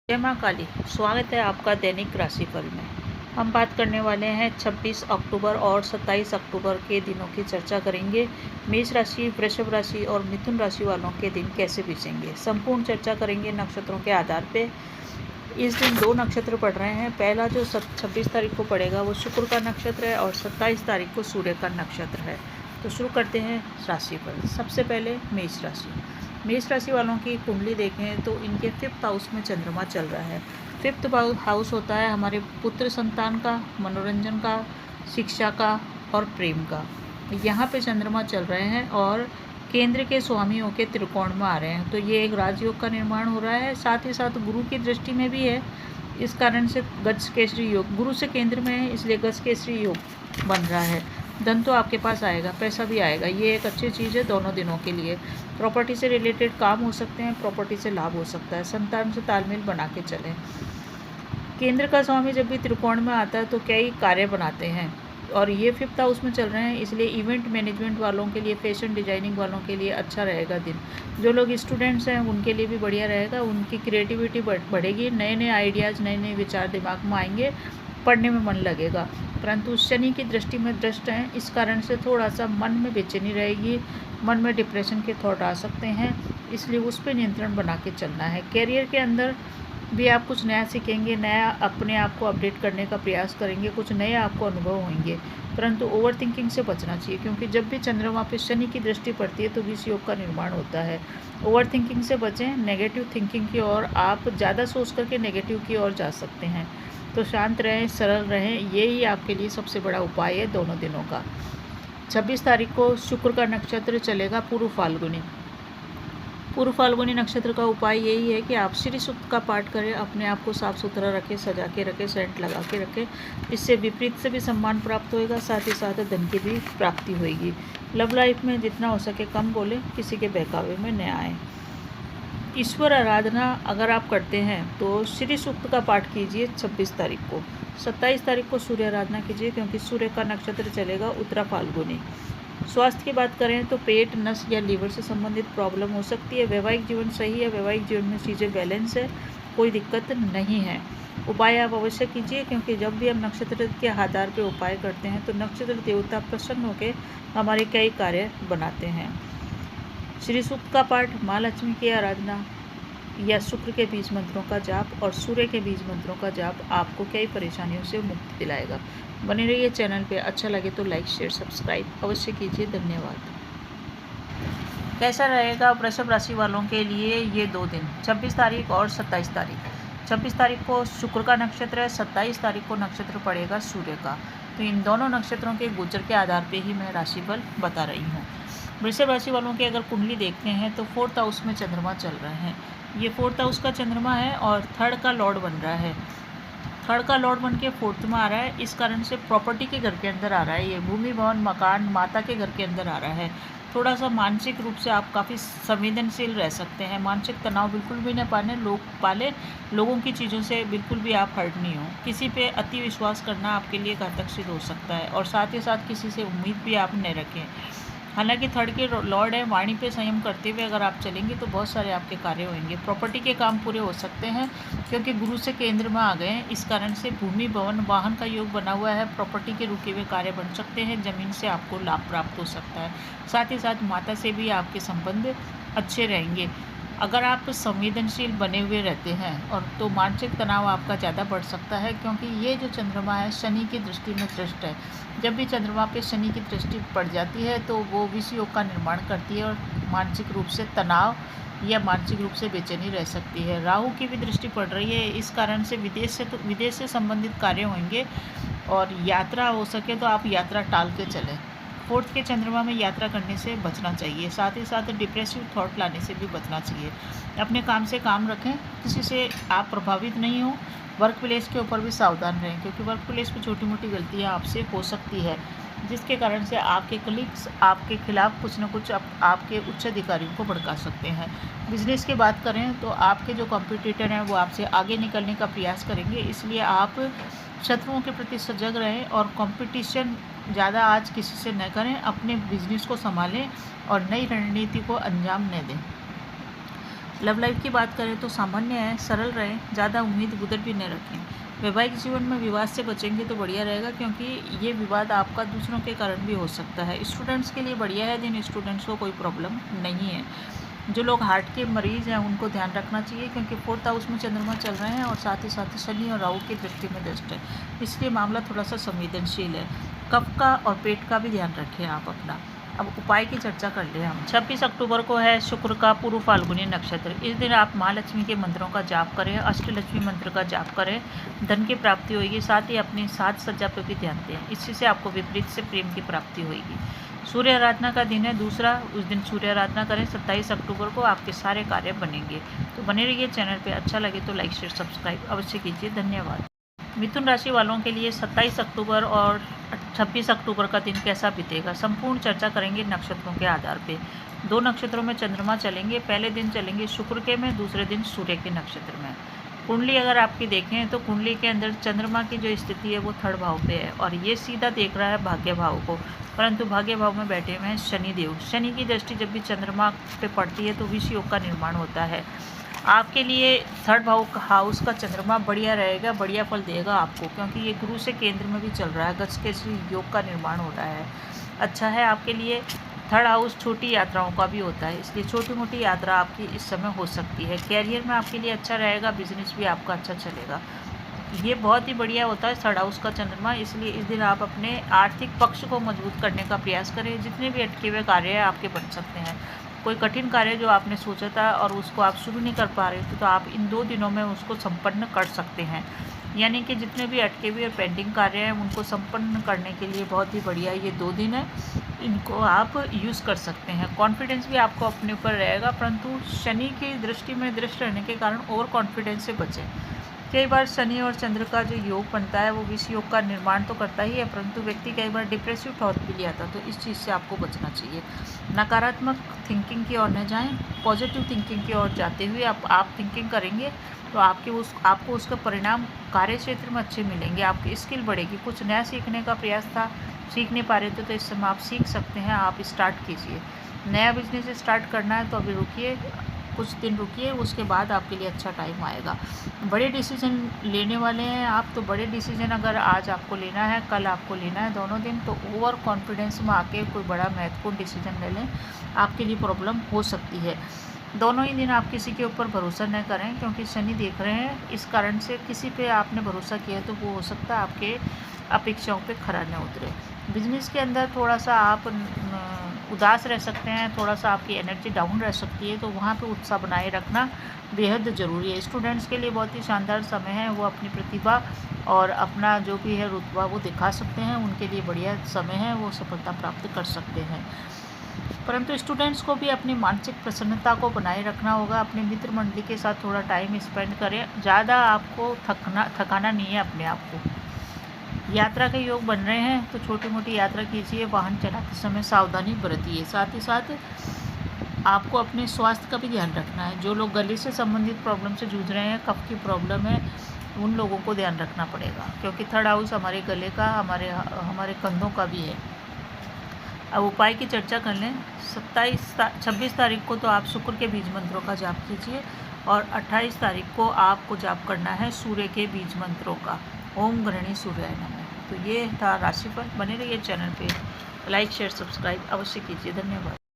जय माँ काली। स्वागत है आपका दैनिक राशिफल में। हम बात करने वाले हैं 26 अक्टूबर और 27 अक्टूबर के दिनों की चर्चा करेंगे। मेष राशि, वृषभ राशि और मिथुन राशि वालों के दिन कैसे बीतेंगे, संपूर्ण चर्चा करेंगे नक्षत्रों के आधार पे। इस दिन दो नक्षत्र पड़ रहे हैं। पहला जो 26 तारीख को पड़ेगा वो शुक्र का नक्षत्र है और 27 तारीख को सूर्य का नक्षत्र है। तो शुरू करते हैं राशिफल। सबसे पहले मेष राशि। मेष राशि वालों की कुंडली देखें तो इनके 5th हाउस में चंद्रमा चल रहा है। 5th हाउस होता है हमारे पुत्र संतान का, मनोरंजन का, शिक्षा का और प्रेम का। यहाँ पे चंद्रमा चल रहे हैं और केंद्र के स्वामियों के त्रिकोण में आ रहे हैं, तो ये एक राजयोग का निर्माण हो रहा है। साथ ही साथ गुरु की दृष्टि में भी है, इस कारण से गज केसरी योग, गुरु से केंद्र में है इसलिए गज केसरी योग बन रहा है। धन तो आपके पास आएगा, पैसा भी आएगा, ये एक अच्छी चीज़ है दोनों दिनों के लिए। प्रॉपर्टी से रिलेटेड काम हो सकते हैं, प्रॉपर्टी से लाभ हो सकता है। संतान से तालमेल बना के चलें। केंद्र का स्वामी जब भी त्रिकोण में आता है तो कई कार्य बनाते हैं और ये 5th हाउस में चल रहे हैं, इसलिए इवेंट मैनेजमेंट वालों के लिए, फैशन डिजाइनिंग वालों के लिए अच्छा रहेगा दिन। जो लोग स्टूडेंट्स हैं उनके लिए भी बढ़िया रहेगा, उनकी क्रिएटिविटी बढ़ेगी, नए नए आइडियाज़, नए नए विचार दिमाग में आएंगे, पढ़ने में मन लगेगा। परंतु शनि की दृष्टि में दृष्ट हैं, इस कारण से थोड़ा सा मन में बेचैनी रहेगी, मन में डिप्रेशन के थॉट आ सकते हैं, इसलिए उस पर नियंत्रण बना के चलना है। कैरियर के अंदर भी आप कुछ नया सीखेंगे, नया अपने आप को अपडेट करने का प्रयास करेंगे, कुछ नए आपको अनुभव होंगे। परंतु ओवर थिंकिंग से बचना चाहिए, क्योंकि जब भी चंद्रमा पे शनि की दृष्टि पड़ती है तो विष योग का निर्माण होता है। ओवर थिंकिंग से बचें, नेगेटिव थिंकिंग की ओर, आप ज़्यादा सोच करके नेगेटिव की ओर जा सकते हैं। तो शांत रहें, सरल रहें, यही आपके लिए सबसे बड़ा उपाय है दोनों दिनों का। 26 तारीख को शुक्र का नक्षत्र चलेगा पूर्व फाल्गुनी। पूर्व फाल्गुनी नक्षत्र का उपाय यही है कि आप श्री सूक्त का पाठ करें, अपने आप को साफ सुथरा रखें, सजा के रखें, सेंट लगा के रखें। इससे विपरीत से भी सम्मान प्राप्त होएगा, साथ ही साथ धन की भी प्राप्ति होएगी। लव लाइफ में जितना हो सके कम बोलें, किसी के बहकावे में न आए। ईश्वर आराधना अगर आप करते हैं तो श्री सूक्त का पाठ कीजिए 26 तारीख को। 27 तारीख को सूर्य आराधना कीजिए, क्योंकि सूर्य का नक्षत्र चलेगा उत्तरा फाल्गुनी। स्वास्थ्य की बात करें तो पेट, नस या लीवर से संबंधित प्रॉब्लम हो सकती है। वैवाहिक जीवन सही है, वैवाहिक जीवन में चीज़ें बैलेंस है, कोई दिक्कत नहीं है। उपाय आप अवश्य कीजिए, क्योंकि जब भी हम नक्षत्र के आधार पर उपाय करते हैं तो नक्षत्र देवता प्रसन्न होकर हमारे कई कार्य बनाते हैं। श्री सूक्त का पाठ, माँ लक्ष्मी की आराधना या शुक्र के बीज मंत्रों का जाप और सूर्य के बीज मंत्रों का जाप आपको कई परेशानियों से मुक्ति दिलाएगा। बने रहिए चैनल पे। अच्छा लगे तो लाइक, शेयर, सब्सक्राइब अवश्य कीजिए। धन्यवाद। कैसा रहेगा वृषभ राशि वालों के लिए ये दो दिन, 26 तारीख और 27 तारीख। 26 तारीख को शुक्र का नक्षत्र है, 27 तारीख को नक्षत्र पड़ेगा सूर्य का। तो इन दोनों नक्षत्रों के गोचर के आधार पर ही मैं राशिफल बता रही हूँ। वृषभ राशि वालों की अगर कुंडली देखते हैं तो 4th हाउस में चंद्रमा चल रहे हैं। ये 4th हाउस का चंद्रमा है और 3rd का लॉर्ड बन रहा है। 3rd का लॉर्ड बन के 4th में आ रहा है, इस कारण से प्रॉपर्टी के घर के अंदर आ रहा है। ये भूमि, भवन, मकान, माता के घर के अंदर आ रहा है। थोड़ा सा मानसिक रूप से आप काफ़ी संवेदनशील रह सकते हैं। मानसिक तनाव बिल्कुल भी न पाले, लोगों की चीज़ों से बिल्कुल भी आप हर्ट नहीं हो। किसी पे अति विश्वास करना आपके लिए घातक सिद्ध हो सकता है और साथ ही साथ किसी से उम्मीद भी आप न रखें। हालांकि 3rd के लॉर्ड है, वाणी पे संयम करते हुए अगर आप चलेंगे तो बहुत सारे आपके कार्य होंगे। प्रॉपर्टी के काम पूरे हो सकते हैं, क्योंकि गुरु से केंद्र में आ गए हैं, इस कारण से भूमि, भवन, वाहन का योग बना हुआ है। प्रॉपर्टी के रुके हुए कार्य बन सकते हैं, ज़मीन से आपको लाभ प्राप्त हो सकता है। साथ ही साथ माता से भी आपके संबंध अच्छे रहेंगे। अगर आप संवेदनशील बने हुए रहते हैं और तो मानसिक तनाव आपका ज़्यादा बढ़ सकता है, क्योंकि ये जो चंद्रमा है शनि की दृष्टि में दृष्ट है। जब भी चंद्रमा पे शनि की दृष्टि पड़ जाती है तो वो विष योग का निर्माण करती है और मानसिक रूप से तनाव या मानसिक रूप से बेचैनी रह सकती है। राहु की भी दृष्टि पड़ रही है, इस कारण से विदेश से संबंधित कार्य होंगे और यात्रा हो सके तो आप यात्रा टाल के चलें। 4th के चंद्रमा में यात्रा करने से बचना चाहिए। साथ ही साथ डिप्रेसिव थॉट लाने से भी बचना चाहिए। अपने काम से काम रखें, किसी से आप प्रभावित नहीं हो। वर्क प्लेस के ऊपर भी सावधान रहें, क्योंकि वर्क प्लेस पर छोटी मोटी गलतियाँ आपसे हो सकती है, जिसके कारण से आपके कलीग्स आपके खिलाफ कुछ न कुछ आपके उच्च अधिकारियों को भड़का सकते हैं। बिजनेस की बात करें तो आपके जो कॉम्पिटिटर हैं वो आपसे आगे निकलने का प्रयास करेंगे, इसलिए आप शत्रुओं के प्रति सजग रहें और कंपटीशन ज़्यादा आज किसी से न करें। अपने बिजनेस को संभालें और नई रणनीति को अंजाम न दें। लव लाइफ की बात करें तो सामान्य है, सरल रहें, ज़्यादा उम्मीद बुदर भी न रखें। वैवाहिक जीवन में विवाद से बचेंगे तो बढ़िया रहेगा, क्योंकि ये विवाद आपका दूसरों के कारण भी हो सकता है। स्टूडेंट्स के लिए बढ़िया है दिन, स्टूडेंट्स को कोई प्रॉब्लम नहीं है। जो लोग हार्ट के मरीज़ हैं उनको ध्यान रखना चाहिए, क्योंकि 4th हाउस में चंद्रमा चल रहे हैं और साथ ही शनि और राहु की दृष्टि में दृष्ट है, इसलिए मामला थोड़ा सा संवेदनशील है। कफ का और पेट का भी ध्यान रखें आप अपना। अब उपाय की चर्चा कर ले हम। 26 अक्टूबर को है शुक्र का पूर्व फाल्गुनी नक्षत्र। इस दिन आप महालक्ष्मी के मंत्रों का जाप करें, अष्टलक्ष्मी मंत्र का जाप करें, धन की प्राप्ति होगी। साथ ही अपनी साज सज्जा पर भी ध्यान दें, इसी से आपको विपरीत से प्रेम की प्राप्ति होगी। सूर्य आराधना का दिन है दूसरा, उस दिन सूर्य आराधना करें। 27 अक्टूबर को आपके सारे कार्य बनेंगे। तो बने रहिए चैनल पे, अच्छा लगे तो लाइक शेयर सब्सक्राइब अवश्य कीजिए। धन्यवाद। मिथुन राशि वालों के लिए 27 अक्टूबर और 26 अक्टूबर का दिन कैसा बीतेगा, संपूर्ण चर्चा करेंगे नक्षत्रों के आधार पे। 2 नक्षत्रों में चंद्रमा चलेंगे, पहले दिन चलेंगे शुक्र के में, दूसरे दिन सूर्य के नक्षत्र में। कुंडली अगर आपकी देखें तो कुंडली के अंदर चंद्रमा की जो स्थिति है वो 3rd भाव पे है, और ये सीधा देख रहा है भाग्य भाव को, परंतु भाग्य भाव में बैठे हुए हैं शनिदेव। शनि की दृष्टि जब भी चंद्रमा पे पड़ती है तो विष योग का निर्माण होता है। आपके लिए 3rd हाउस का चंद्रमा बढ़िया रहेगा, बढ़िया फल देगा आपको, क्योंकि ये गुरु से केंद्र में भी चल रहा है, गज के योग का निर्माण हो रहा है। अच्छा है आपके लिए। 3rd हाउस छोटी यात्राओं का भी होता है, इसलिए छोटी मोटी यात्रा आपकी इस समय हो सकती है। कैरियर में आपके लिए अच्छा रहेगा, बिजनेस भी आपका अच्छा चलेगा। ये बहुत ही बढ़िया होता है 3rd हाउस का चंद्रमा, इसलिए इस दिन आप अपने आर्थिक पक्ष को मजबूत करने का प्रयास करें। जितने भी अटके हुए कार्य हैं आपके बन सकते हैं। कोई कठिन कार्य जो आपने सोचा था और उसको आप शुरू नहीं कर पा रहे थे, तो आप इन 2 दिनों में उसको संपन्न कर सकते हैं। यानी कि जितने भी अटके हुए और पेंडिंग कार्य हैं उनको संपन्न करने के लिए बहुत ही बढ़िया ये 2 दिन है, इनको आप यूज़ कर सकते हैं। कॉन्फिडेंस भी आपको अपने ऊपर रहेगा, परंतु शनि की दृष्टि में दृष्ट रहने के कारण ओवर कॉन्फिडेंस से बचें। कई बार शनि और चंद्र का जो योग बनता है वो विष योग का निर्माण तो करता ही है, परंतु व्यक्ति कई बार डिप्रेसिव थॉट भी ले आता है, तो इस चीज़ से आपको बचना चाहिए। नकारात्मक थिंकिंग की ओर न जाएं, पॉजिटिव थिंकिंग की ओर जाते हुए आप थिंकिंग करेंगे तो आपको उसका परिणाम कार्य क्षेत्र में अच्छे मिलेंगे। आपकी स्किल बढ़ेगी। कुछ नया सीखने का प्रयास था, सीख नहीं पा रहे थे, तो इस समय आप सीख सकते हैं। आप स्टार्ट कीजिए। नया बिजनेस स्टार्ट करना है तो अभी रुकिए, कुछ दिन रुकिए, उसके बाद आपके लिए अच्छा टाइम आएगा। बड़े डिसीजन लेने वाले हैं आप, तो बड़े डिसीजन अगर आज आपको लेना है, कल आपको लेना है, दोनों दिन, तो ओवर कॉन्फिडेंस में आके कोई बड़ा महत्वपूर्ण डिसीजन ले लें, आपके लिए प्रॉब्लम हो सकती है। दोनों ही दिन आप किसी के ऊपर भरोसा न करें, क्योंकि शनि देख रहे हैं। इस कारण से किसी पे आपने भरोसा किया तो वो हो सकता है आपके अपेक्षाओं पे खरा न उतरे। बिजनेस के अंदर थोड़ा सा आप उदास रह सकते हैं, थोड़ा सा आपकी एनर्जी डाउन रह सकती है, तो वहाँ पे उत्साह बनाए रखना बेहद ज़रूरी है। स्टूडेंट्स के लिए बहुत ही शानदार समय है, वो अपनी प्रतिभा और अपना जो भी है रुतबा वो दिखा सकते हैं। उनके लिए बढ़िया समय है, वो सफलता प्राप्त कर सकते हैं। परंतु स्टूडेंट्स को भी अपनी मानसिक प्रसन्नता को बनाए रखना होगा। अपने मित्र मंडली के साथ थोड़ा टाइम स्पेंड करें, ज़्यादा आपको थकाना नहीं है अपने आप को। यात्रा के योग बन रहे हैं तो छोटी मोटी यात्रा कीजिए, वाहन चलाते समय सावधानी बरतिए। साथ ही साथ आपको अपने स्वास्थ्य का भी ध्यान रखना है। जो लोग गले से संबंधित प्रॉब्लम से जूझ रहे हैं, कफ की प्रॉब्लम है, उन लोगों को ध्यान रखना पड़ेगा, क्योंकि 3rd हाउस हमारे गले का, हमारे कंधों का भी है। अब उपाय की चर्चा कर लें। 26 तारीख को तो आप शुक्र के बीज मंत्रों का जाप कीजिए, और 28 तारीख को आपको जाप करना है सूर्य के बीज मंत्रों का, ओम गृहिणी सूर्याय नमः। तो ये था राशिफल। बने रहिए चैनल पे, लाइक शेयर सब्सक्राइब अवश्य कीजिए। धन्यवाद।